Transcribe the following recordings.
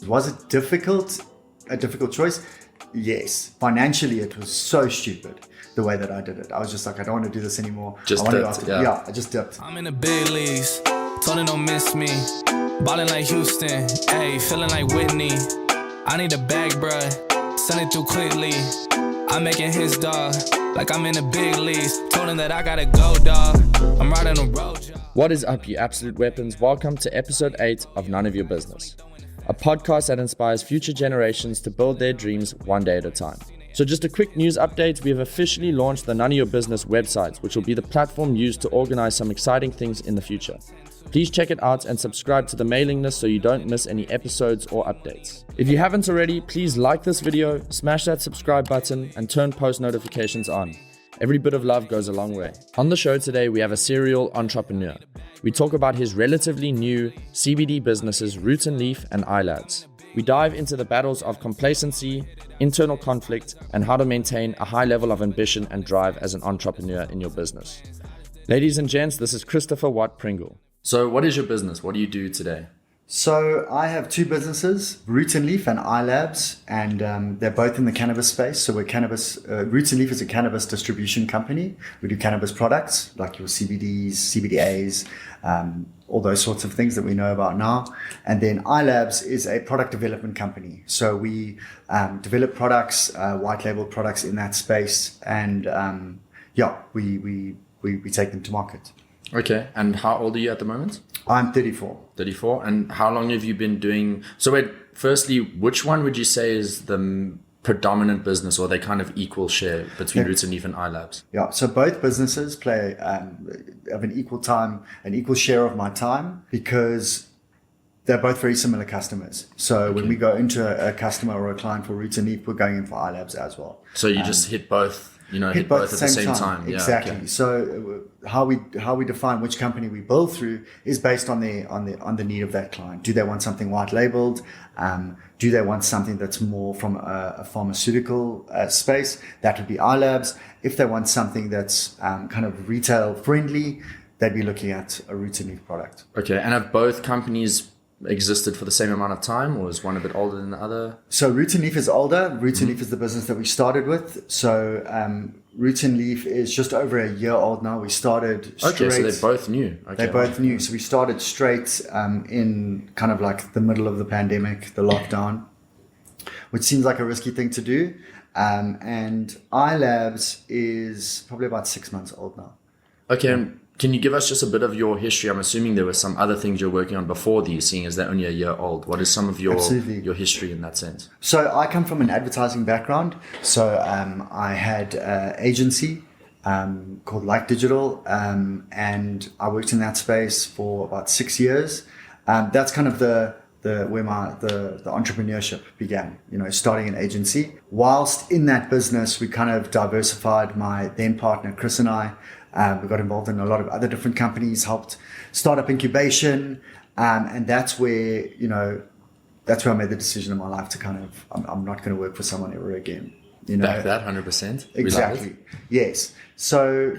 Was it a difficult choice? Yes. Financially, it was so stupid the way that I did it. I was just like, I don't want to do this anymore. I just dipped. I'm in the big leagues, told her don't miss me. Ballin' like Houston, ayy, feeling like Whitney. I need a bag, bruh, send it through quickly. I'm making his dog, like I'm in the big leagues. Told him that I gotta go, dog. I'm riding a road job. What is up, you absolute weapons? Welcome to episode 8 of None of Your Business, a podcast that inspires future generations to build their dreams one day at a time. So just a quick news update, we have officially launched the None of Your Business website, which will be the platform used to organize some exciting things in the future. Please check it out and subscribe to the mailing list so you don't miss any episodes or updates. If you haven't already, please like this video, smash that subscribe button, and turn post notifications on. Every bit of love goes a long way. On the show today, we have a serial entrepreneur. We talk about his relatively new CBD businesses, Root and Leaf and iLabs. We dive into the battles of complacency, internal conflict, and how to maintain a high level of ambition and drive as an entrepreneur in your business. Ladies and gents, this is Chris Watt-Pringle. So what is your business? What do you do today? So I have two businesses, Root and Leaf and iLabs, and they're both in the cannabis space. So we're cannabis. Root and Leaf is a cannabis distribution company. We do cannabis products like your CBDs, CBDAs, all those sorts of things that we know about now. And then iLabs is a product development company. So we develop products, white label products in that space, and we take them to market. Okay, and how old are you at the moment? I'm 34. 34, and how long have you been doing? So wait, firstly, which one would you say is the predominant business, or they kind of equal share between Roots and Leaf and iLabs? Yeah, so both businesses play have an equal share of my time because they're both very similar customers. So when we go into a customer or a client for Roots and Leaf, we're going in for iLabs as well. So you just hit both. Hit both at the same time. Yeah, exactly. Okay. So how we define which company we build through is based on the need of that client. Do they want something white labeled? Do they want something that's more from a pharmaceutical space? That would be iLabs. If they want something that's kind of retail friendly, they'd be looking at a Root and Leaf product. Okay. And have both companies existed for the same amount of time, or is one a bit older than the other? So Root and Leaf is older. Root and Leaf is the business that we started with. So Root and Leaf is just over a year old now. We started straight. Okay, so they're both new. Okay, they're both new. So we started straight in kind of like the middle of the pandemic, the lockdown, which seems like a risky thing to do. And iLabs is probably about 6 months old now. Okay, and can you give us just a bit of your history? I'm assuming there were some other things you're working on before these, seeing as they're only a year old. What is some of your history in that sense? So I come from an advertising background. So I had an agency called Like Digital, and I worked in that space for about 6 years. That's kind of where the entrepreneurship began, starting an agency. Whilst in that business, we kind of diversified. My then partner, Chris, and I, we got involved in a lot of other different companies, helped start up incubation. And that's where I made the decision in my life to kind of, I'm not going to work for someone ever again. Back that 100%. Exactly. Yes. So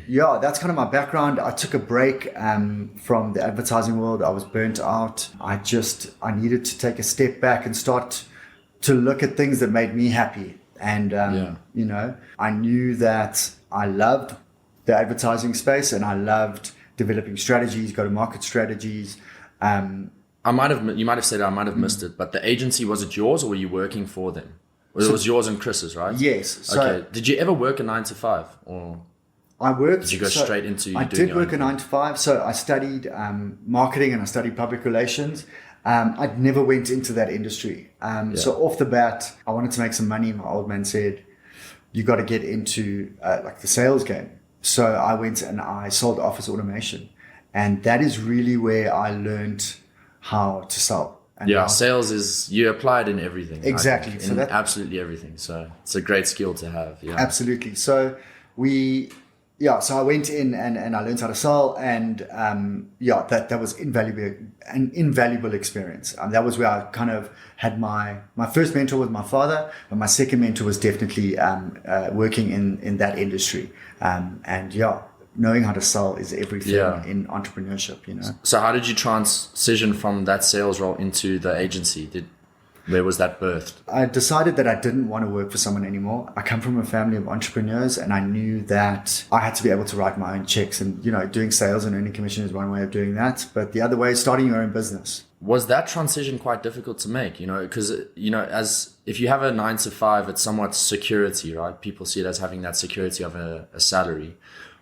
yeah, that's kind of my background. I took a break from the advertising world. I was burnt out. I needed to take a step back and start to look at things that made me happy. And, I knew that I loved the advertising space and I loved developing strategies, go-to-market strategies. You might have said I might have missed it, but the agency, was it yours or were you working for them? Well, it was yours and Chris's, right? Yes. Okay. Did you ever work a 9 to 5 or? I worked. Did you go straight into? I did work a 9 to 5. So I studied marketing and I studied public relations. I'd never went into that industry. So off the bat, I wanted to make some money. My old man said, "You got to get into like the sales game." So I went and I sold office automation, and that is really where I learned how to sell. And sales is, you applied in everything. Exactly. So absolutely everything. So it's a great skill to have. Yeah. Absolutely. So so I went in and I learned how to sell, and that was an invaluable experience. That was where I kind of had my first mentor was my father, but my second mentor was definitely working in that industry. Knowing how to sell is everything in entrepreneurship, So how did you transition from that sales role into the agency? Where was that birthed? I decided that I didn't want to work for someone anymore. I come from a family of entrepreneurs, and I knew that I had to be able to write my own checks. And, doing sales and earning commission is one way of doing that. But the other way is starting your own business. Was that transition quite difficult to make? Because, as if you have a 9 to 5, it's somewhat security, right? People see it as having that security of a salary.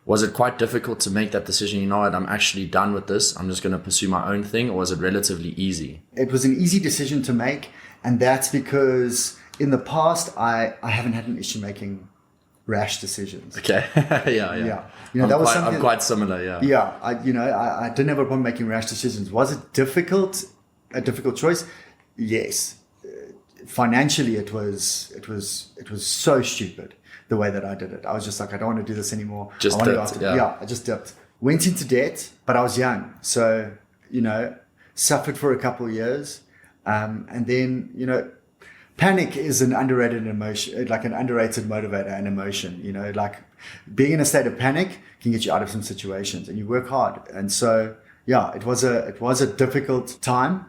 Was it quite difficult to make that decision? You know what, I'm actually done with this. I'm just going to pursue my own thing. Or was it relatively easy? It was an easy decision to make. And that's because in the past, I haven't had an issue making rash decisions. Okay. Yeah. I'm quite similar. Yeah. Yeah. I didn't have a problem making rash decisions. Was it difficult? A difficult choice? Yes. Financially, it was so stupid the way that I did it. I was just like, I don't want to do this anymore. I just dipped. Went into debt, but I was young. So, suffered for a couple of years. And then, panic is an underrated emotion, like an underrated motivator and emotion. Like being in a state of panic can get you out of some situations, and you work hard. And so, it was a difficult time,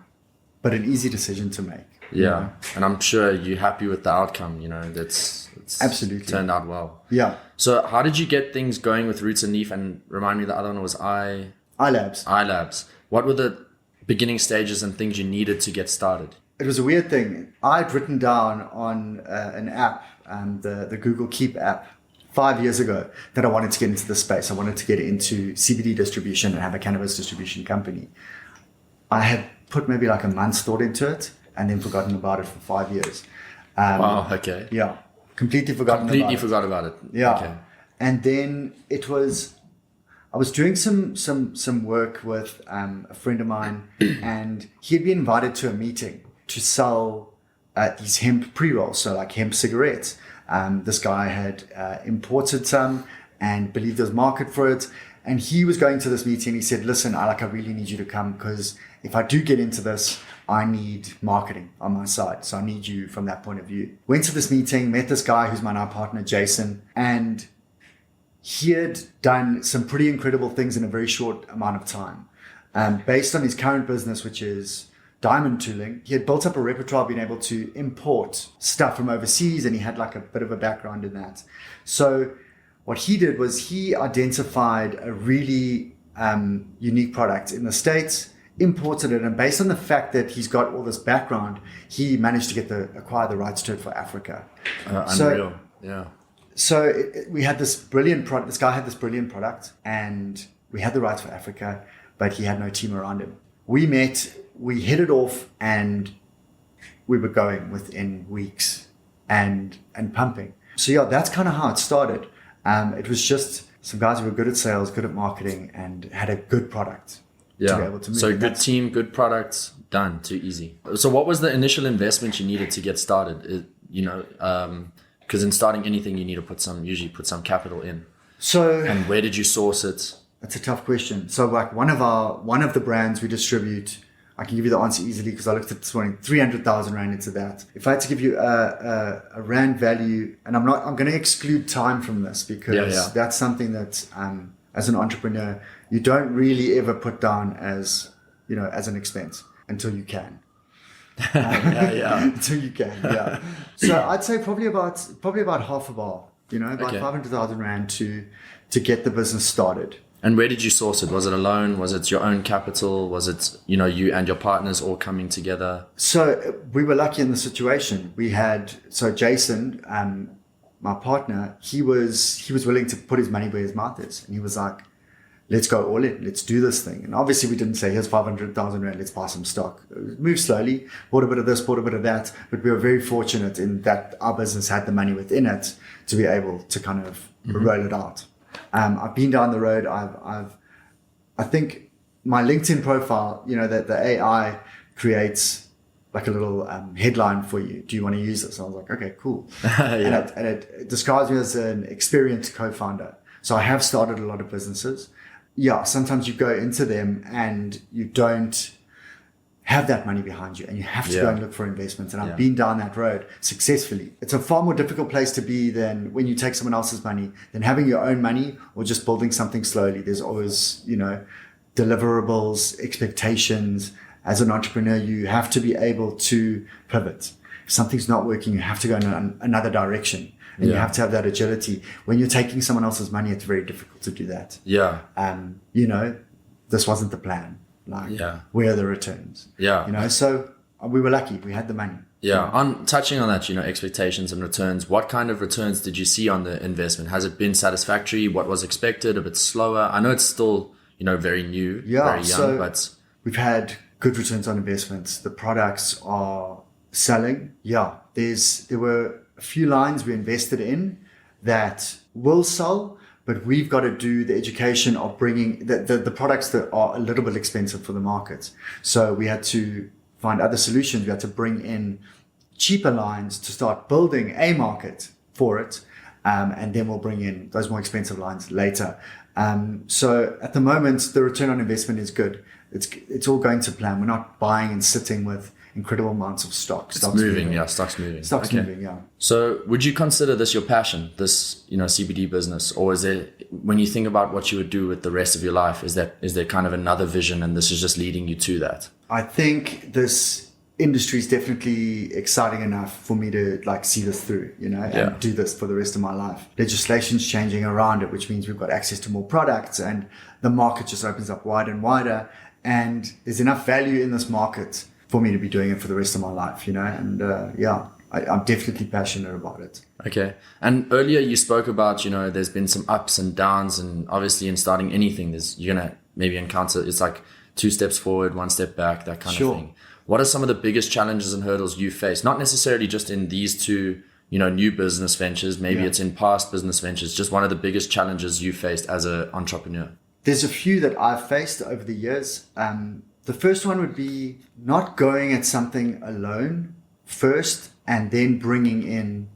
but an easy decision to make. Yeah. And I'm sure you're happy with the outcome, it's absolutely turned out well. Yeah. So how did you get things going with Roots and Leaf? And remind me, the other one was iLabs. What were the beginning stages and things you needed to get started? It was a weird thing. I'd written down on an app, the Google Keep app, 5 years ago, that I wanted to get into this space. I wanted to get into CBD distribution and have a cannabis distribution company. I had put maybe like a month's thought into it and then forgotten about it for 5 years. Wow, okay. Yeah, completely forgot about it. Yeah. Okay. And then I was doing some work with a friend of mine, and he'd been invited to a meeting to sell these hemp pre-rolls, so like hemp cigarettes. This guy had imported some and believed there was market for it. And he was going to this meeting. He said, listen, I really need you to come, because if I do get into this, I need marketing on my side. So I need you from that point of view. Went to this meeting, met this guy who's my now partner, Jason, and he had done some pretty incredible things in a very short amount of time. Based on his current business, which is diamond tooling, he had built up a repertoire being able to import stuff from overseas, and he had like a bit of a background in that. So what he did was he identified a really unique product in the States, imported it, and based on the fact that he's got all this background, he managed to acquire the rights to it for Africa. Unreal. Yeah. So we had this brilliant product. This guy had this brilliant product, and we had the rights for Africa, but he had no team around him. We met, we hit it off, and we were going within weeks and pumping. So yeah, that's kind of how it started. It was just some guys who were good at sales, good at marketing, and had a good product. Yeah. To be able to move. So good team, good products, done, too easy. So what was the initial investment you needed to get started? Because in starting anything, you need to usually put some capital in. And where did you source it? That's a tough question. So like one of the brands we distribute, I can give you the answer easily because I looked at this morning, 300,000 Rand into that. If I had to give you a Rand value, and I'm going to exclude time from this because that's something that, as an entrepreneur, you don't really ever put down as an expense until you can. Until you can, yeah. So I'd say probably about half a bar, about 500,000 Rand to get the business started. And where did you source it? Was it a loan? Was it your own capital? Was it, you and your partners all coming together? So we were lucky in the situation. Jason, my partner, he was willing to put his money where his mouth is. And he was like, let's go all in. Let's do this thing. And obviously we didn't say, here's 500,000 Rand, let's buy some stock. Move slowly, bought a bit of this, bought a bit of that. But we were very fortunate in that our business had the money within it to be able to kind of roll it out. I've been down the road. I think my LinkedIn profile, that the AI creates like a little headline for you. Do you want to use this? And I was like, okay, cool. And it describes me as an experienced co-founder. So I have started a lot of businesses. Yeah, sometimes you go into them and you don't have that money behind you and you have to go and look for investments. And I've been down that road successfully. It's a far more difficult place to be than when you take someone else's money, than having your own money or just building something slowly. There's always, deliverables, expectations, as an entrepreneur, you have to be able to pivot. If something's not working, you have to go in another direction. And you have to have that agility. When you're taking someone else's money, it's very difficult to do that. Yeah. You know, this wasn't the plan. Like, where are the returns? Yeah. You know, so we were lucky. We had the money. Yeah. On touching on that, you know, expectations and returns, what kind of returns did you see on the investment? Has it been satisfactory? What was expected? A bit slower? I know it's still, you know, very new, very young, but we've had good returns on investments. The products are selling. Yeah. There were a few lines we invested in that will sell, but we've got to do the education of bringing the products that are a little bit expensive for the market. So we had to find other solutions. We had to bring in cheaper lines to start building a market for it. And then we'll bring in those more expensive lines later. So at the moment, the return on investment is good. It's all going to plan. We're not buying and sitting with incredible amounts of stock. Stock's moving. Yeah. So would you consider this your passion, this, you know, CBD business? Or is there, when you think about what you would do with the rest of your life, is there kind of another vision and this is just leading you to that? I think this industry is definitely exciting enough for me to like see this through, you know, and do this for the rest of my life. Legislation's changing around it, which means we've got access to more products and the market just opens up wider and wider. And there's enough value in this market for me to be doing it for the rest of my life, you know, and I'm definitely passionate about it. Okay. And earlier you spoke about, you know, there's been some ups and downs, and obviously in starting anything, you're going to maybe encounter, it's like 2 steps forward, 1 step back, that kind of thing. What are some of the biggest challenges and hurdles you face? Not necessarily just in these 2, you know, new business ventures, maybe it's in past business ventures, just one of the biggest challenges you faced as an entrepreneur. There's a few that I've faced over the years. The first one would be not going at something alone first and then bringing in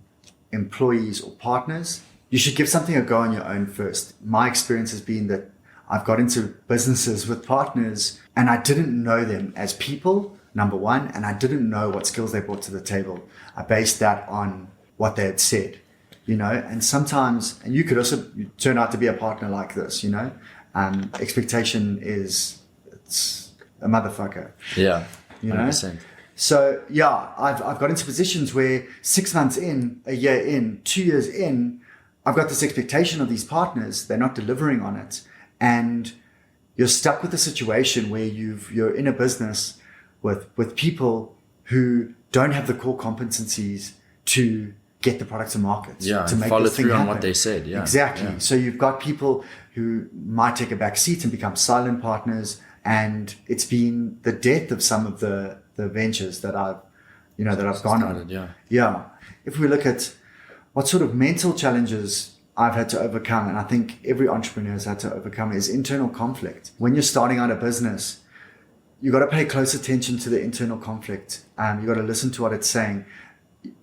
employees or partners. You should give something a go on your own first. My experience has been that I've got into businesses with partners and I didn't know them as people, number one, and I didn't know what skills they brought to the table. I based that on what they had said, you know, and sometimes, and you could also turn out to be a partner like this, you know, expectation it's a motherfucker. Yeah, 100%. You know? So yeah, I've got into positions where 6 months in, a year in, 2 years in, I've got this expectation of these partners. They're not delivering on it. And you're stuck with a situation where you're in a business with people who don't have the core competencies to get the product to market. Yeah, to make follow this thing through on happen. what they said. Yeah, exactly. Yeah. So you've got people who might take a back seat and become silent partners. And it's been the death of some of the ventures that I've gone on. Yeah. If we look at what sort of mental challenges I've had to overcome, and I think every entrepreneur has had to overcome, is internal conflict. When you're starting out a business, you got to pay close attention to the internal conflict. You got to listen to what it's saying.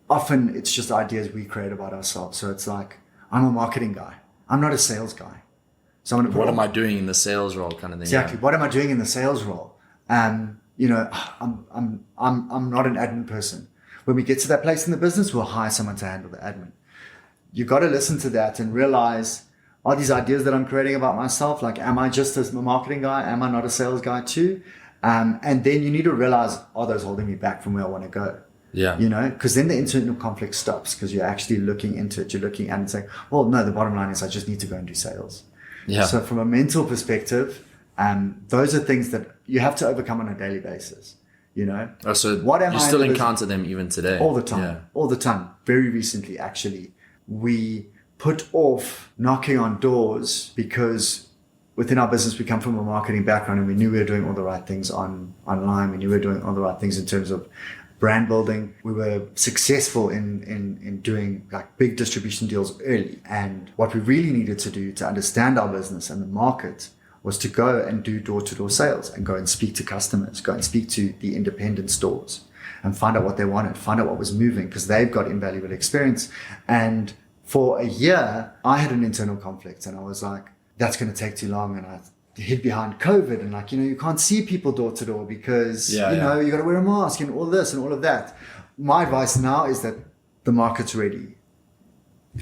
Often it's just ideas we create about ourselves. So it's like, I'm a marketing guy. I'm not a sales guy. So what am I doing in the sales role kind of thing? Exactly. Yeah. What am I doing in the sales role? You know, I'm not an admin person. When we get to that place in the business, we'll hire someone to handle the admin. You've got to listen to that and realize, are these ideas that I'm creating about myself? Like, am I just a marketing guy? Am I not a sales guy too? And then you need to realize, are those holding me back from where I want to go? Yeah. You know, because then the internal conflict stops because you're actually looking into it. You're looking at it and saying, well, no, the bottom line is I just need to go and do sales. Yeah. So from a mental perspective, those are things that you have to overcome on a daily basis, you know? Oh, so you still encounter them even today? All the time. All the time. Very recently, actually, we put off knocking on doors because within our business, we come from a marketing background and we knew we were doing all the right things online. We knew we were doing all the right things in terms of brand building. We were successful in doing like big distribution deals early. And what we really needed to do to understand our business and the market was to go and do door-to-door sales and go and speak to customers, go and speak to the independent stores and find out what they wanted, find out what was moving because they've got invaluable experience. And for a year, I had an internal conflict and I was like, that's going to take too long. And I hid behind COVID and like, you know, you can't see people door to door because, you know, you got to wear a mask and all this and all of that. My advice now is that the market's ready.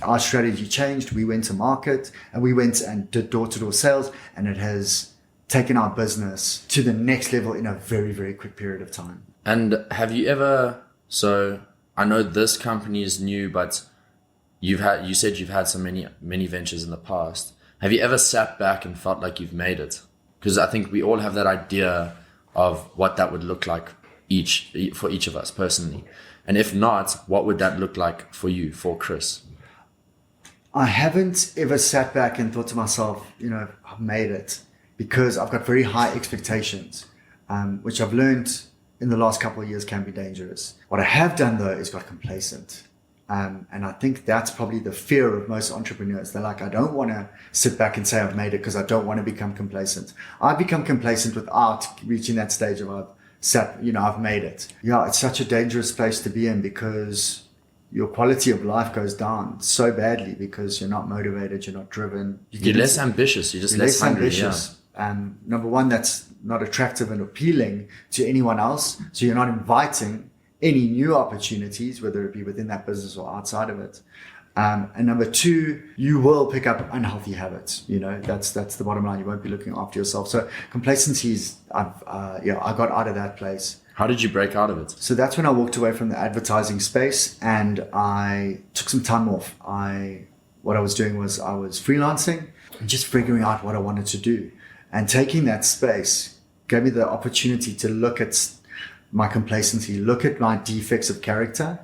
Our strategy changed. We went to market and we went and did door to door sales and it has taken our business to the next level in a very, very quick period of time. And have you ever, so I know this company is new, but you said you've had so many ventures in the past. Have you ever sat back and felt like you've made it? Because I think we all have that idea of what that would look like for each of us personally. And if not, what would that look like for you, for Chris? I haven't ever sat back and thought to myself, I've made it, because I've got very high expectations, which I've learned in the last couple of years can be dangerous. What I have done though is got complacent. And I think that's probably the fear of most entrepreneurs. They're like, I don't want to sit back and say I've made it because I don't want to become complacent. I've become complacent without reaching that stage of I've made it. Yeah, it's such a dangerous place to be in, because your quality of life goes down so badly because you're not motivated, you're not driven. You're less ambitious, you're just less hungry. Ambitious. Number one, that's not attractive and appealing to anyone else. So you're not inviting any new opportunities, whether it be within that business or outside of it. And number two, you will pick up unhealthy habits. That's the bottom line. You won't be looking after yourself. So complacency is, I got out of that place. How did you break out of it? So that's when I walked away from the advertising space and I took some time off. What I was doing was I was freelancing and just figuring out what I wanted to do. And taking that space gave me the opportunity to look at my complacency, look at my defects of character,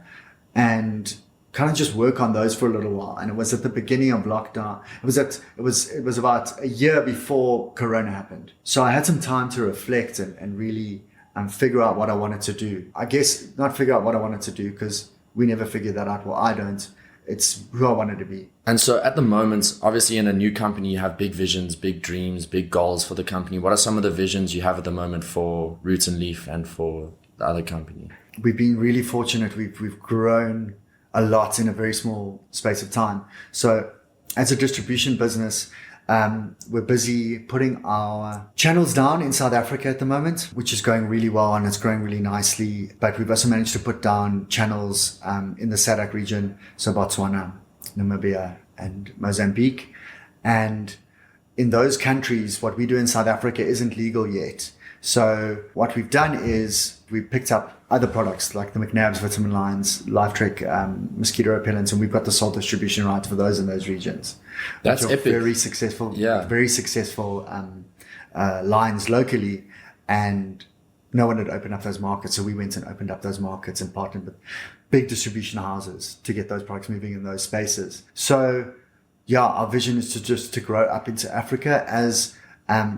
and kind of just work on those for a little while. And it was at the beginning of lockdown. It was about a year before Corona happened. So I had some time to reflect and really figure out what I wanted to do. I guess not figure out what I wanted to do, because we never figured that out. Well, I don't. It's who I wanted to be. And so at the moment, obviously in a new company, you have big visions, big dreams, big goals for the company. What are some of the visions you have at the moment for Roots and Leaf and for the other company? We've been really fortunate. We've grown a lot in a very small space of time. So as a distribution business, we're busy putting our channels down in South Africa at the moment, which is going really well and it's growing really nicely. But we've also managed to put down channels in the SADC region, so Botswana, Namibia, and Mozambique. And in those countries, what we do in South Africa isn't legal yet. So what we've done is we've picked up other products like the McNabb's vitamin lines, LifeTrek mosquito repellents, and we've got the sole distribution rights for those in those regions. That's epic. Very successful, very successful lines locally, and no one had opened up those markets. So we went and opened up those markets and partnered with big distribution houses to get those products moving in those spaces. So yeah, our vision is to grow up into Africa as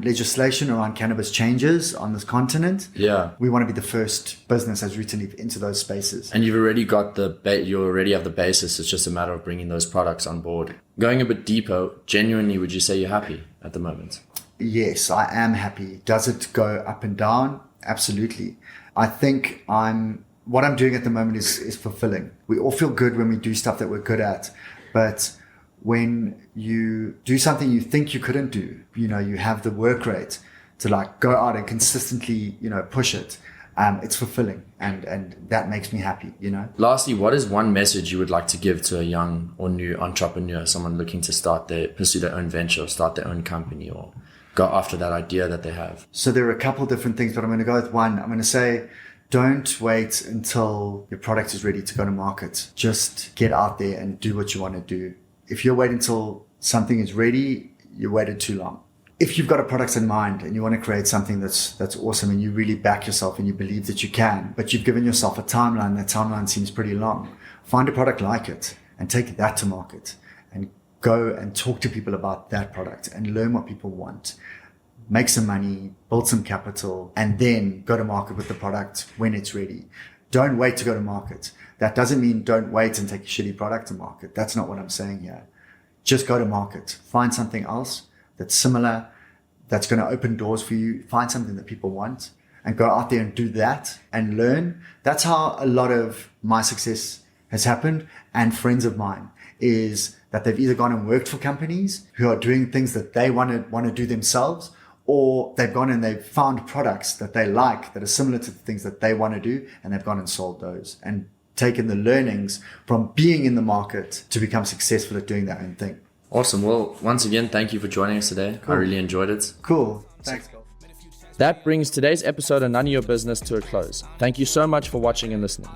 legislation around cannabis changes on this continent. Yeah, we want to be the first business as Root and Leaf into those spaces. And you've already got you already have the basis. It's just a matter of bringing those products on board. Going a bit deeper, genuinely, would you say you're happy at the moment? Yes, I am happy. Does it go up and down? Absolutely. I think what I'm doing at the moment is fulfilling. We all feel good when we do stuff that we're good at, but when you do something you think you couldn't do, you have the work rate to go out and consistently, push it. It's fulfilling and that makes me happy, Lastly, what is one message you would like to give to a young or new entrepreneur, someone looking to pursue their own venture, or start their own company, or go after that idea that they have? So there are a couple different things, but I'm going to go with one. I'm going to say, don't wait until your product is ready to go to market. Just get out there and do what you want to do. If you're waiting until something is ready, you waited too long. If you've got a product in mind and you want to create something that's awesome and you really back yourself and you believe that you can, but you've given yourself a timeline, that timeline seems pretty long, find a product like it and take that to market and go and talk to people about that product and learn what people want. Make some money, build some capital, and then go to market with the product when it's ready. Don't wait to go to market. That doesn't mean don't wait and take a shitty product to market. That's not what I'm saying here. Just go to market. Find something else that's similar, that's going to open doors for you. Find something that people want and go out there and do that and learn. That's how a lot of my success has happened, and friends of mine, is that they've either gone and worked for companies who are doing things that they want to do themselves, or they've gone and they've found products that they like that are similar to the things that they want to do, and they've gone and sold those and taken the learnings from being in the market to become successful at doing their own thing. Awesome. Well, once again, thank you for joining us today. Cool. I really enjoyed it. Cool. Thanks, Golf. That brings today's episode of None of Your Business to a close. Thank you so much for watching and listening.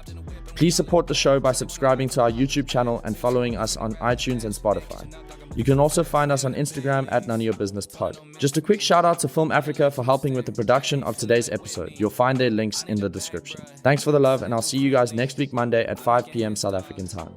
Please support the show by subscribing to our YouTube channel and following us on iTunes and Spotify. You can also find us on Instagram at None of Your Business Pod. Just a quick shout out to Film Africa for helping with the production of today's episode. You'll find their links in the description. Thanks for the love, and I'll see you guys next week Monday at 5 p.m. South African time.